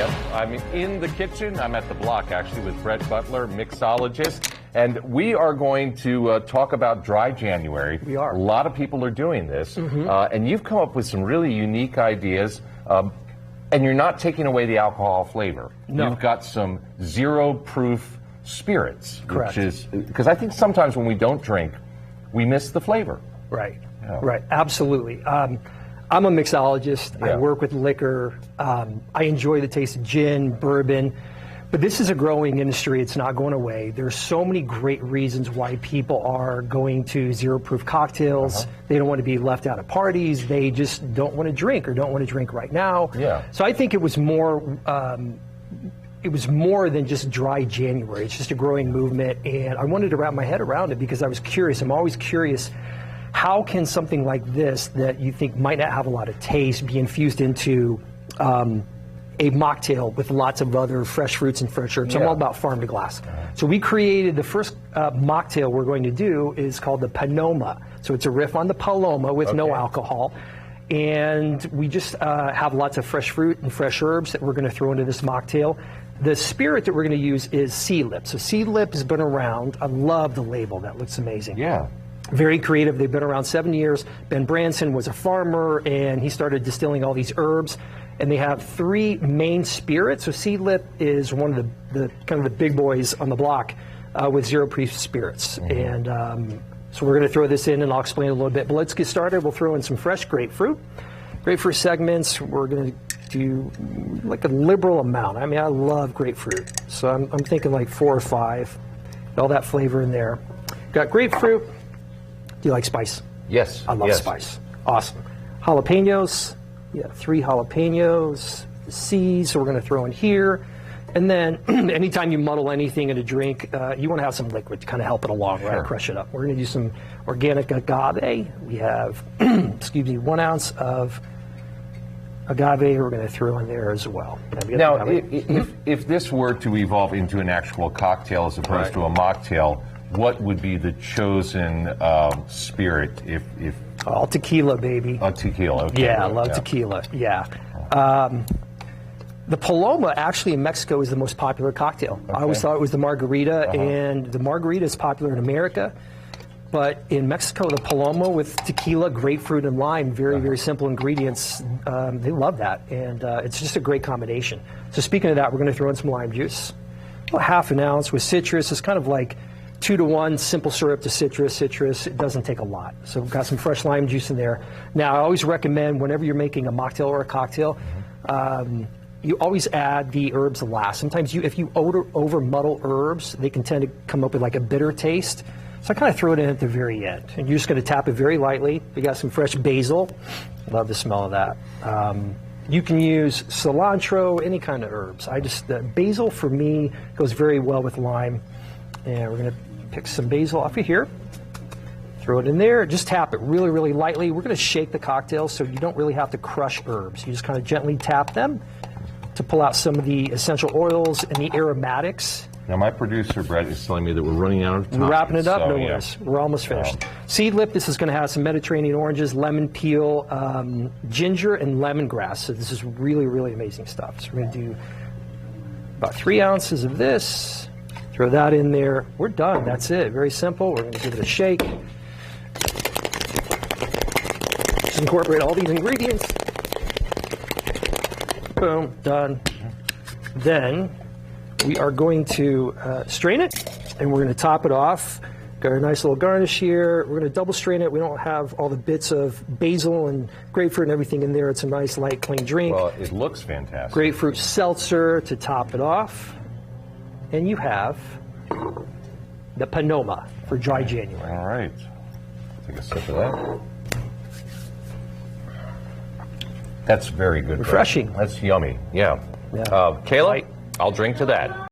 Yes, I'm in the kitchen. I'm at the block, actually, with Brett Butler, mixologist. And we are going to talk about dry January. We are. A lot of people are doing this. And you've come up with some really unique ideas. And you're not taking away the alcohol flavor. No. You've got some zero-proof spirits. Correct. Which is, because I think sometimes when we don't drink, we miss the flavor. Right. Yeah. Right. Absolutely. I'm a mixologist. Yeah. I work with liquor. I enjoy the taste of gin, bourbon. But this is a growing industry. It's not going away. There's so many great reasons why people are going to zero-proof cocktails. They don't want to be left out of parties. They just don't want to drink or don't want to drink right now. Yeah. So I think it was more than just dry January. It's just a growing movement, and I wanted to wrap my head around it because I was curious. I'm always curious, how can something like this that you think might not have a lot of taste be infused into a mocktail with lots of other fresh fruits and fresh herbs? Yeah. I'm all about farm to glass. So we created the first mocktail we're going to do is called the Panoma. So it's a riff on the Paloma with no alcohol. And we just have lots of fresh fruit and fresh herbs that we're going to throw into this mocktail. The spirit that we're going to use is Sea Lip. So Sea Lip has been around. I love the label. That looks amazing. Yeah. Very creative. They've been around 7 years. Ben Branson was a farmer, and he started distilling all these herbs. And they have 3 main spirits. So Sea Lip is one of the kind of the big boys on the block with zero-proof spirits. And so we're going to throw this in, and I'll explain a little bit. But let's get started. We'll throw in some fresh grapefruit. Grapefruit segments, we're going to do like a liberal amount. I mean, I love grapefruit. So I'm thinking like 4 or 5. All that flavor in there. Got grapefruit. Do you like spice? Yes. I love spice. Awesome. Jalapenos. Yeah, 3 jalapenos. The seeds, so we're going to throw in here. And then anytime you muddle anything in a drink, you want to have some liquid to kind of help it along, right? Crush it up. We're going to do some organic agave. We have, 1 ounce of agave we're going to throw in there as well. Now, if this were to evolve into an actual cocktail as opposed to a mocktail, what would be the chosen spirit if all tequila, baby. Oh, tequila. Okay. Yeah, I love tequila. Yeah. The Paloma, actually, in Mexico, is the most popular cocktail. I always thought it was the margarita, and the margarita is popular in America. But in Mexico, the Paloma with tequila, grapefruit, and lime, very, very simple ingredients, they love that. And it's just a great combination. So speaking of that, we're going to throw in some lime juice. About ½ an ounce with citrus. It's kind of like 2 to 1 simple syrup to citrus. It doesn't take a lot. So we've got some fresh lime juice in there. Now, I always recommend whenever you're making a mocktail or a cocktail, you always add the herbs last. Sometimes if you over muddle herbs, they can tend to come up with like a bitter taste. So I kind of throw it in at the very end. And you're just going to tap it very lightly. We got some fresh basil. Love the smell of that. You can use cilantro, any kind of herbs. Basil for me goes very well with lime. And we're going to pick some basil off of here. Throw it in there. Just tap it really, really lightly. We're going to shake the cocktail so you don't really have to crush herbs. You just kind of gently tap them to pull out some of the essential oils and the aromatics. Now, my producer, Brett, is telling me that we're running out of time. We're wrapping it up. So, no worries. We're almost finished. Seed Lip, this is going to have some Mediterranean oranges, lemon peel, ginger, and lemongrass. So this is really, really amazing stuff. So we're going to do about 3 ounces of this. Throw that in there. We're done. That's it. Very simple. We're going to give it a shake. Just incorporate all these ingredients. Boom. Done. Then we are going to strain it, and we're going to top it off. Got a nice little garnish here. We're going to double strain it. We don't have all the bits of basil and grapefruit and everything in there. It's a nice, light, clean drink. Well, it looks fantastic. Grapefruit seltzer to top it off. And you have the Panoma for dry January. All right. Take a sip of that. That's very good. Refreshing. Brett. That's yummy. Yeah. Yeah. Kayla, I'll drink to that.